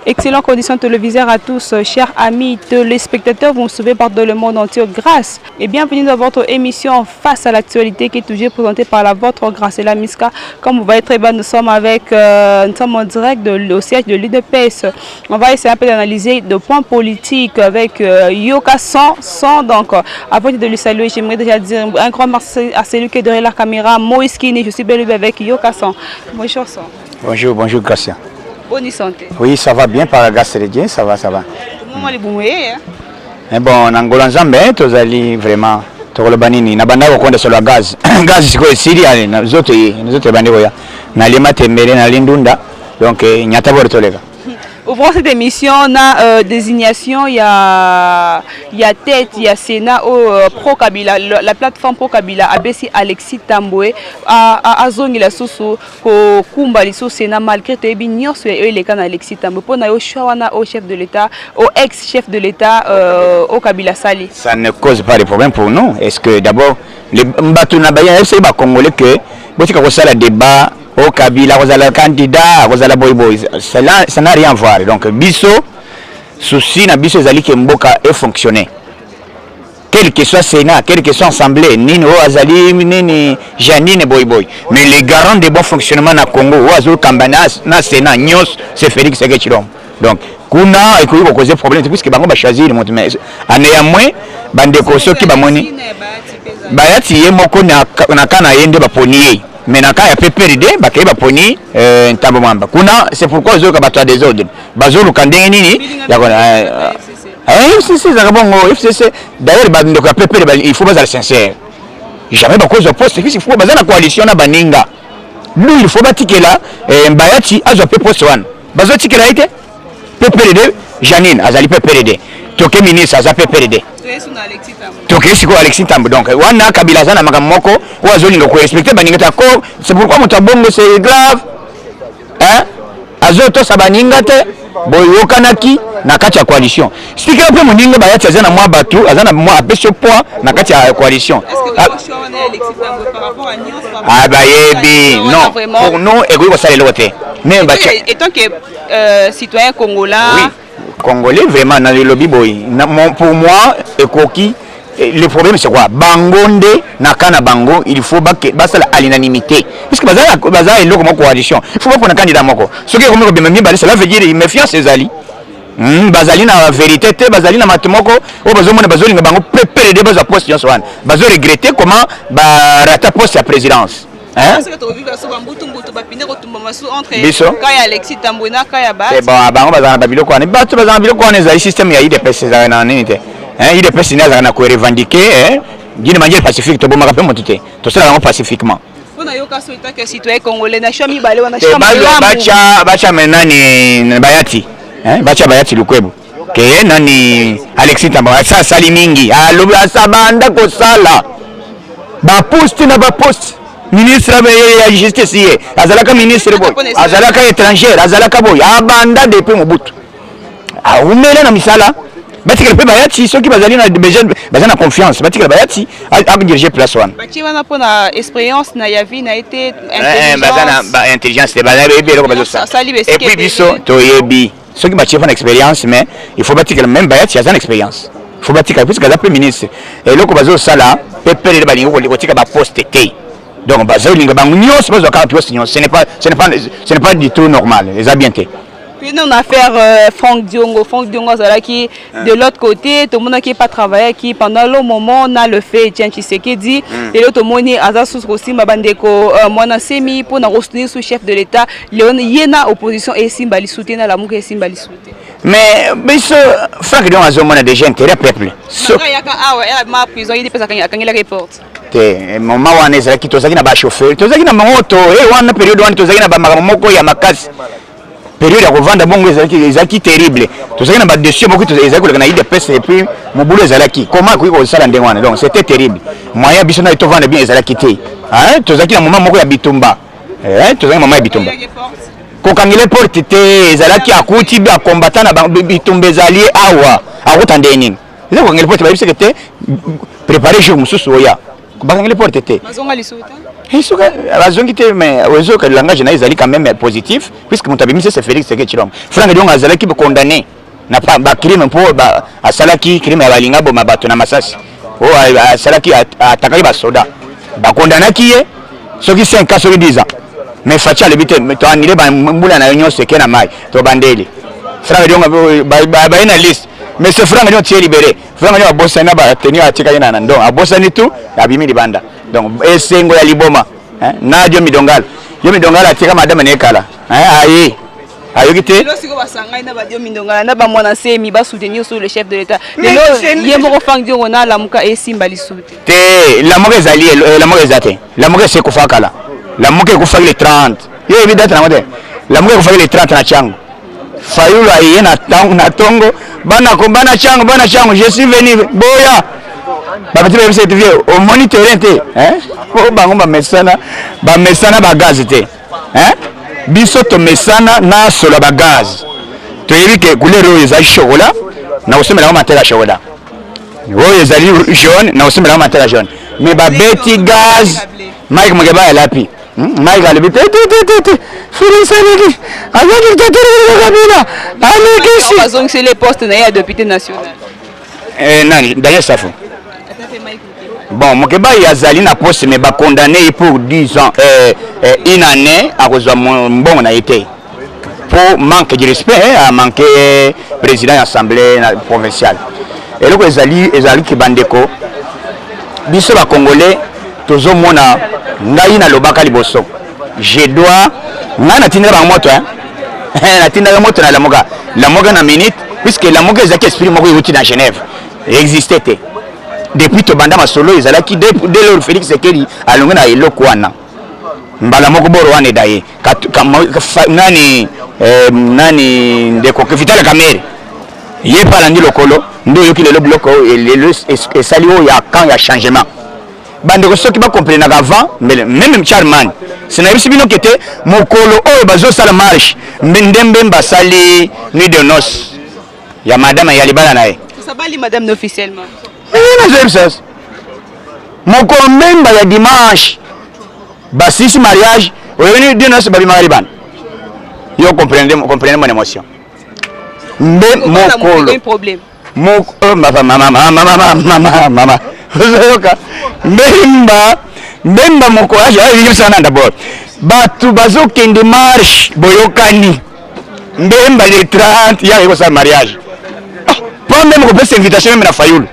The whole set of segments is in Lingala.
Excellentes conditions télévisées à tous, chers amis téléspectateurs, vous me suivez partout dans le monde entier grâce et bienvenue dans votre émission Face à l'actualité qui est toujours présentée par la vôtre Graciela Miska. Comme vous voyez très bien, nous sommes en direct au siège de l'UDPS. On va essayer un peu d'analyser de points politiques avec Yoka 100. Donc, avant de lui saluer, j'aimerais déjà dire un grand merci à celui qui est derrière la caméra, Moïse Kini. Je suis bel avec Yoka 100. Bonjour 100. Bonjour Gracia. Bonne santé. Oui, ça va bien par la grâce de Dieu, ça va. Comment les bouillés? Mais bon, en Angola, nous allons vraiment. Tokolobanini na banda ko sur la gaz gaz siko Syria na zote bandi koya na lema tembele na lindunda donc nyata bor tolega. Ouvrons cette émission, on a désignation, il y a tête, il y a Sénat au Pro Kabila, la plateforme Pro Kabila, ABC Alexis Tamboué, à Zongi la Soso, au Kumba Lisso Sénat, malgré tout, il y a les cas d'Alexis Tamboué, pour nous, au chef de l'État, au ex-chef de l'État, au Kabila Sali. Ça ne cause pas de problème pour nous. Est-ce que d'abord, les Mbatounabaya, c'est les Congolais que, vous savez, ça le débat. Au Kabila, vous allez candidat, vous allez boy. Ça n'a rien à voir. Donc, biso, souci, na biso, zali kemboka est fonctionné. Quel que soit Sénat, quel que soit Assemblée, Nino, Azali, Nini, Janine, boy. Mais les garants de bon fonctionnement na Congo, Oazol, Kambanas, na Sénat, Nyos, c'est Félix Segechilom. Donc, Kuna, et qu'on cause problème, puisque Bango va choisir le montement. À néanmoins, Bandeko, ceux qui va monter. Bayati, Yemoko, na Kana, Yende, Baponier. Mais dans le cas de PPRD, il y a poni tabomamba. Kuna c'est pourquoi je vais des ordres. Bazolo kandeni FCC. D'ailleurs il faut être sincère. Jamais pas cause de poste, il faut baser la coalition na baninga. Lui il faut bâtir là Mbayati a zo poste one. Bazo tikela été PPRD Janine azali PPRD. Toke ministre aza PPRD. Toke siko Alexis Tambo. Donc wana Kabila zana makamoko wazolinga ko respecter baninga ta ko c'est pourquoi mon tabongo c'est grave. Hein? Azoto sabaninga te boyokanaki na kati ya coalition. Sika pe moninga bayati azana mwa batu azana mwa apesho point na kati ya coalition. Est-ce que le choix on est Alexis Tambo par rapport à Nyos? Ah bah yebi non. Pour nous ego ko sala lote. Mais ba étant que citoyen congolais oui. Congolais vraiment dans le lobby boy. Pour moi ekoki le problème c'est quoi? Bangonde nakana bango il faut basala à l'unanimité. Puisque bazala est loco coalition. Il faut pas qu'on a candidat moko. Ce qui est comme bien bien cela veut dire méfiance ses alliés. Bazali na vérité te bazali na matemoko o bazomona bazoli nga bango PPRD baza poste yon swan. Bazo regretter comment ba rata poste à présidence. Hein? Est-ce que tu as vu ça ba piner ko tumba masu entre Kaya Alexis Tamboué na Kaya Ba? C'est bon bango bazana babilo ko ne ba tu bazana babilo ko ne za système ya IDPS za na nini. Hein, il est précis na ko revendiquer d'une manière pacifique to bomaka pe motute. To sala pacifiquement. On a yoka souhaita que citoyen congolais na chomi balé wana chamba. Bacha menani bayati. Hein, bacha bayati lukwebo. Que nani Alexis Tambo ça sali mingi. Alobi asabanda ko sala. Ba poste na ba poste. Ministre ya justice azalaka ministre boy. Azalaka étranger, azalaka boy. Abanda depuis Mobutu. Ah umela na misala. Batikele pe bayati ceux qui bazali na bazana confiance batikele bayati a diriger place one bati wana pona expérience na yavi na été intelligence bazana intelligence bazana ebe ko bazo ça et puis biso to yebi ceux qui bati fana expérience mais il faut batikele même bayati azana expérience il faut batikele puisque la premier ministre et loko bazo sala pepele de balingo ko tika ba poste te donc bazo linga bangu nyos bazo ka poste nyos ce n'est pas du tout normal les a bien été. Puis nous on a affaire Franck Diongo qui de l'autre côté tout le monde qui n'est pas travaillé qui pendant le moment on a le fait Tiens Tshisekedi et l'autre monde a sous aussi mabandeko mwana semi pour na soutenir sous chef de l'État Léon Yena opposition et Simbali soutien la mouke Simbali soutien. Mais ce Franck Diongo a zomona déjà intérêt peuple. Ma prison il dépêche quand il report. Te mama wana ezaki tozaki na ba chauffeur tozaki na moto wana période wana tozaki na ba moko ya makasi. Période ya kovanda bongo ezaki terrible. Tozaki na ba dessus beaucoup ezaki na IDPS et puis mobulo ezalaki. Comment ko sala ndengwana donc c'était terrible. Moya biso na to vendre bien ezalaki te. Hein tozaki na moment moko ya bitumba. Tozaki moment ya bitumba. Ko kangile porte te ezalaki akuti ba combattant na bitumba ezali awa. Akutande nini. Ezako kangile porte ba biseke te préparer jour mususu oya. bakangeli porte te bazonga lisuta isuka bazongi te mais ozo que le langage na ezali quand même positif puisque mon tabimise c'est Félix Tshisekedi Tshilombo Franck Diongo azali ki condamné na pas ba crime pour ba asalaki crime ya balinga bo mabato na masasi o asalaki atakaki ba soda ba condamné ki ye soki 5 ans soki 10 ans mais facha le bité to anile ba mbula na union seke na mai to bandeli Franck Diongo ba ina liste mais ce Franck Diongo tie libéré Franck Diongo bossa na ba tenir atika ina na ndo abossa ni tout abimi libanda donc esengo ya liboma na dio midongala atika madame nekala ayi ayokite lelo siko basanga ina ba dio midongala na ba mwana semi ba soutenir sur le chef de l'état lelo yemoko Franck Diongo na lamuka esimba lisuti te lamuka ezali lamuka ezate lamuka c'est kufakala lamuka ekufaki le 30 yo evidente na mote lamuka ekufaki le 30 na chango Fayulu aye na tongo bana chango je suis venu boya babeti ba cette vie au monitorer te ko bango ba mesana ba gaz te biso to mesana na solo ba gaz to yebi ke couleur ezali chocolat na osomela matela chocolat oyo ezali jaune na osomela matela jaune mais ba beti gaz Mike Mugeba elapi Mike alibite Félix avec dictateur de Kabila on va donc c'est les postes na député national nani Daniel Safo bon Mugeba yazali na poste mais ba condamné pour 10 ans une année à cause de mbongo na été pour manque de respect à manquer président de l'Assemblée provinciale et donc ezali ki bandeko biso ba congolais tozo mona ngai na lobaka liboso je dois ngana tinda ba moto na tinda moto na lamoka na minute puisque lamoka ezaki esprit moko yuti na Genève existait depuis to banda masolo ezalaki dès lors Félix Tshisekedi alonga na eloko wana mbala moko boro wana daye nani ndeko Vital Kamerhe ye pala ndi lokolo ndo yoki lelo bloko esali o ya quand ya changement bande ko soki ba comprendre avant même Charman c'est na biso bino kete mokolo oyo bazo sala marche ndembe mbasali nuit de noces ya madame ya libala nae ça bali madame officiellement mokolo memba ya dimanche basisi mariage oyoni de noces babi mariban yo comprendre mon émotion mbe mokolo problème mama mbemba moko sana d'abord batu bazokende marche boyokani mbemba le 30 ya eko sa mariage pas même ko pesa invitation même na Fayulu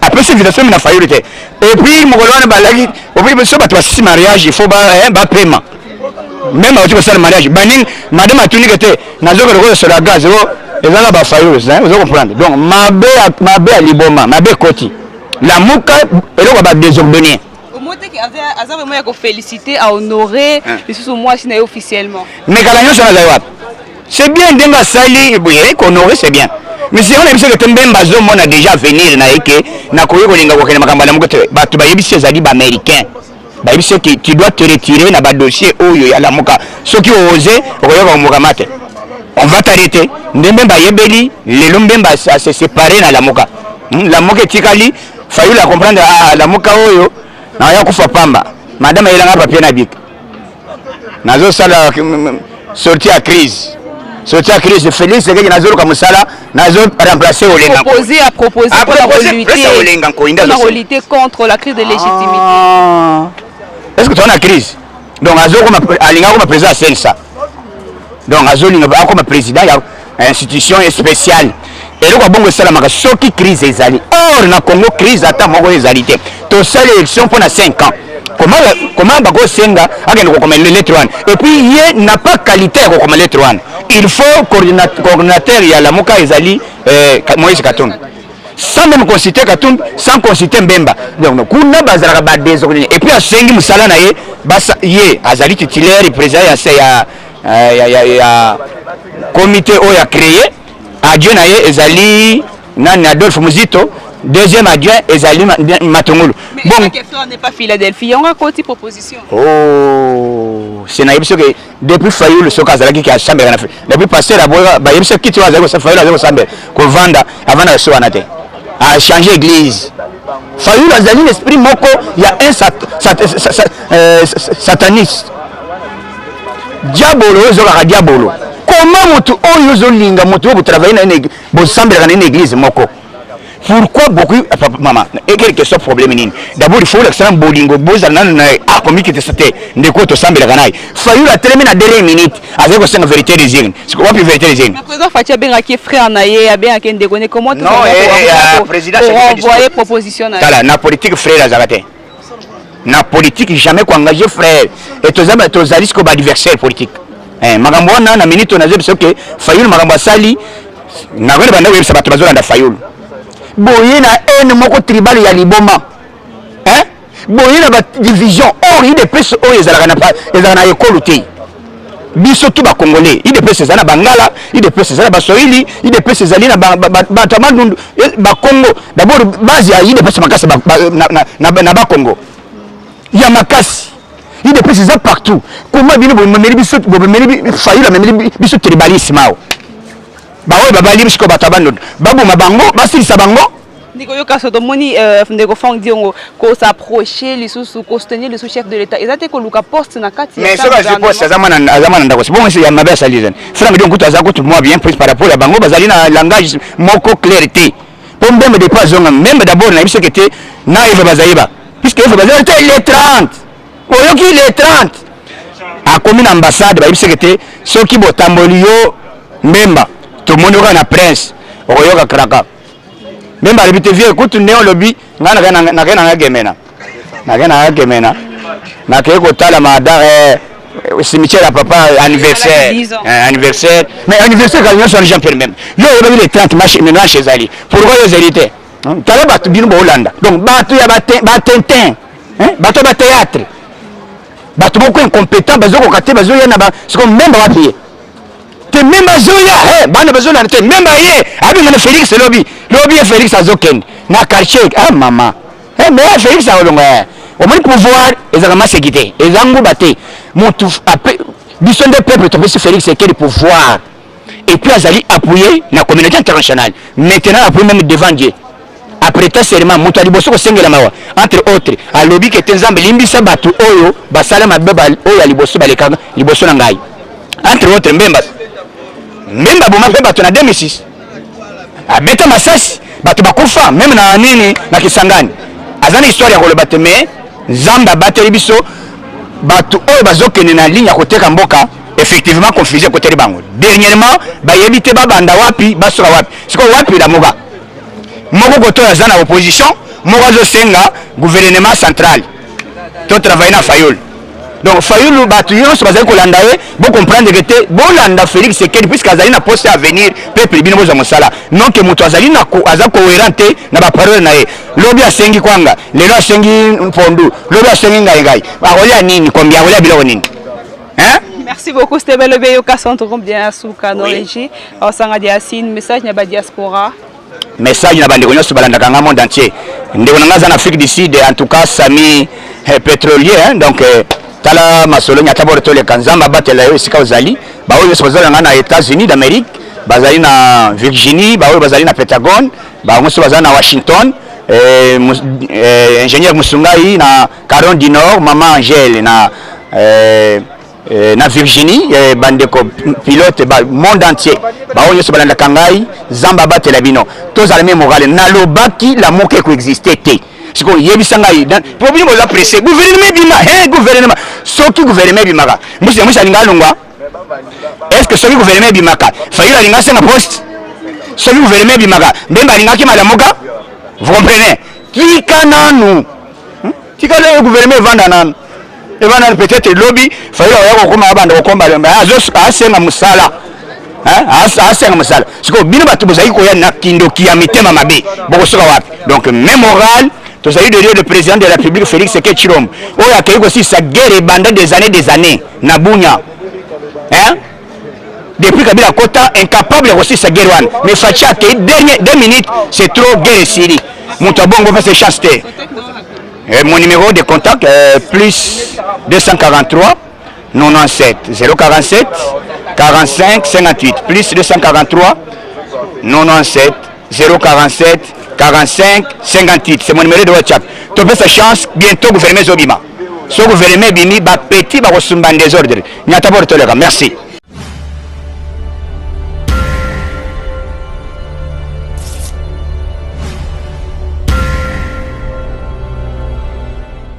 après cette invitation même na Fayulu te et puis mokolo wana balaki obi so batu basisi mariage il faut ba paiement même au ça le mariage banin madame atuni kete nazoka ko sur la gaz ezala ba Fayulu vous comprenez donc mabe a liboma mabe koti la muka eloko ba désordonné au moins que avait vraiment ko féliciter à honorer les moi si officiellement mais kala nyo sana zawa c'est bien denga sali boye ko honorer c'est bien mais si on a vu que Tembemba zo mona déjà venir na eke na koyo ko linga ko kene makamba na muka batu ba yebisi ezali ba américain ba yebisi que tu dois te retirer na ba dossier oyo ya la muka soki oser okoyoka mukamate on va t'arrêter Ndemba yebeli lelo Mbemba se séparer na la muka etikali Fayulu a comprendre la muka oyo na ya kufa pamba madame elanga papier na bik nazo sala sortie à crise de Félix Tshisekedi nazo ka musala nazo remplacer Olenga proposer pour lutter contre la crise de légitimité est-ce que tu as une crise donc nazo comme alinga comme président Sensa donc nazo linga comme président ya institution spéciale et le bongo sala maka soki crise ezali or na Congo crise ata moko ezali te to sala élection pour na 5 ans comment bako senga akende ko comme lettre 1 et puis il n'a pas qualité ko comme lettre 1 il faut coordinateur ya la muka ezali Moïse Katumbi sans même consulter Katumbi sans consulter Mbemba donc kuna bazala ba désordonné et puis asengi musala na ye basa ye azali titulaire président ya comité oyo a créé adjoint na ye ezali nani Adolphe Muzito deuxième adjoint ezali Matongulu bon la question n'est pas Philadelphie on a côté proposition c'est na yebso que depuis Fayulu soka azalaki ki chambre na fait depuis passer la boya ba yebso kiti wa zako Fayulu azako chambre ko vanda avant na so anate a changer église Fayoul azali l'esprit moko, il y a un sataniste. Diabolo, ezolaka diabolo. Comment moto oyo zolinga moto oyo travailler na une église moko? Pourquoi beaucoup maman et quelque chose problème nini? D'abord il faut l'excellent bolingo bozana na a commis que c'était ndeko to sambela kanai. Fayoul a terminé na dernière minute avec la vérité des yeux. C'est quoi la vérité des yeux? Le président Fatia Bengaki frère naie a bien ndeko ne comment non président envoyer proposition na. Tala na politique frère azakate. Na politique jamais ko engager frère et tous alis ko adversaire politique. Magambo wana na minute na zebi que Fayoul magambo sali na ngone banda webisa bato bazolanda Fayoul. Boye na haine moko tribal ya liboma. Boye na ba division or il dépêche o ezalaka na école te. Biso tout ba congolais, il dépêche ezana bangala, il dépêche ezana ba Swahili, il dépêche ezali na ba tamandu ba Congo. D'abord base ya il dépêche makasi na ba Congo. Ya makasi. Il dépêche ça partout. Comment bino bo memeli biso bo memeli Fayoul memeli biso tribalisme. Baoye babali bisiko batabando babu mabango basilisa bango ndiko yoka so domoni ndeko fang diongo ko s'approcher les sous ko soutenir le sous-chef de l'état ezate ko luka poste na kati mais ça va je poste azamana ndako c'est bon c'est ya mabe salizen frère donc tout azako tout moi bien pris par rapport à bango bazali na langage moko clarté pour même de pas zonga même d'abord na biso kete na eva bazaiba puisque eva bazali les 30 oyoki les 30 a commune ambassade ba biso kete soki botamboli yo memba tout le monde est un prince. Oyoka kraka. Même à l'habité vieux, écoute, néo lobby, n'a rien gemena. N'a qu'à côté la madame, cimetière à papa, anniversaire. Anniversaire. Mais anniversaire, quand ils sont les gens même. Yo, il y a les 30 machines maintenant chez Ali. Pourquoi ils héritent? T'as le bateau d'une Hollande. Donc, bateau, il y a batin. Bateau, théâtre. Bateau, beaucoup incompétent, bateau, côté, bateau, il y en a, c'est comme même pas payer. Même Zoya, bana besoin de même avec le Félix lobby Félix Azoken na quartier maman mais Félix a au moins pouvoir ezalama sécurité ezangu baté montu après bison de peuple to Félix c'est quel pouvoir et puis azali appuyé la communauté internationale maintenant appuyé même devant Dieu après ta serment montu liboso ko sengela mawa entre autres a lobby que tenzambe limbisa batu oyo basala mabeba oyo liboso balekanga liboso na ngai entre autres members même baboma fait bato na 2006 abeta masasi bato bakufa même na nini na Kisangani azana histoire ya koloba te mais Zamba bateli biso bato oyo bazokende na ligne ya koteka mboka effectivement confusé côté bango dernièrement bayebi te babanda wapi basoka wapi siko wapi la moga moko koto azana opposition moko azosenga gouvernement central to travailler na Fayoul. Donc Fayoul batu yonso bazali kolanda ye bo comprendre que te bolanda Félix Sekedi puisque azali na poste à venir peuple bino boza mosala non que muto azali na aza cohérent na ba parole na ye lobi asengi kwanga lelo asengi mpondu lobi asengi ngai akolia nini kombia akolia biloko nini Merci beaucoup Steve Lebeyo Kassanto bien asuka no régie osanga dia sin message na ba diaspora message na bande konyo balanda kanga monde entier ndeko na ngaza na Afrique du Sud en tout cas Sami pétrolier donc tala masolo nya tabore tole kanzamba batela yo sika ozali ba oyo bazali na États-Unis d'Amérique bazali na Virginie ba oyo bazali na Pentagon ba ngoso bazali na Washington ingénieur Musungai na Caron du Nord maman Angèle na Virginie bandeko pilote ba monde entier ba oyo so balanda kangai zamba batela bino tozala même morale na lobaki la moke ko exister te siko yebisanga problème la presse gouvernement bima gouvernement soki gouvernement bimaka musi alinga longwa est-ce que soki gouvernement bimaka Fayoul alinga senga poste soki gouvernement bimaka mbemba alinga ki malamoka vous comprenez tika nanu tika le gouvernement vanda nanu evana peut-être lobby Fayoul yako koma banda kokomba asenga musala asenga musala siko bino batu bozali ko ya na kindoki ya mitema mabe bokosoka wapi donc même moral tous aïeux de Dieu, le président de la République Félix Sekedi Chilombo. Oh, il y a quelque chose sa guerre est bandée des années. Nabunya. Depuis Kabila Kota, incapable aussi sa guerre. Mais Fatia, dernière 2 minutes, c'est trop guerre Syrie. Mon tabon, on va faire chance. Mon numéro de contact, plus 243 97 047 45 58. Plus 243 97 047 45 58. C'est mon numéro de WhatsApp. Tu peux sa chance, bientôt gouvernement Zobima. Ce gouvernement Bimi, petit, va recevoir un désordre. Merci.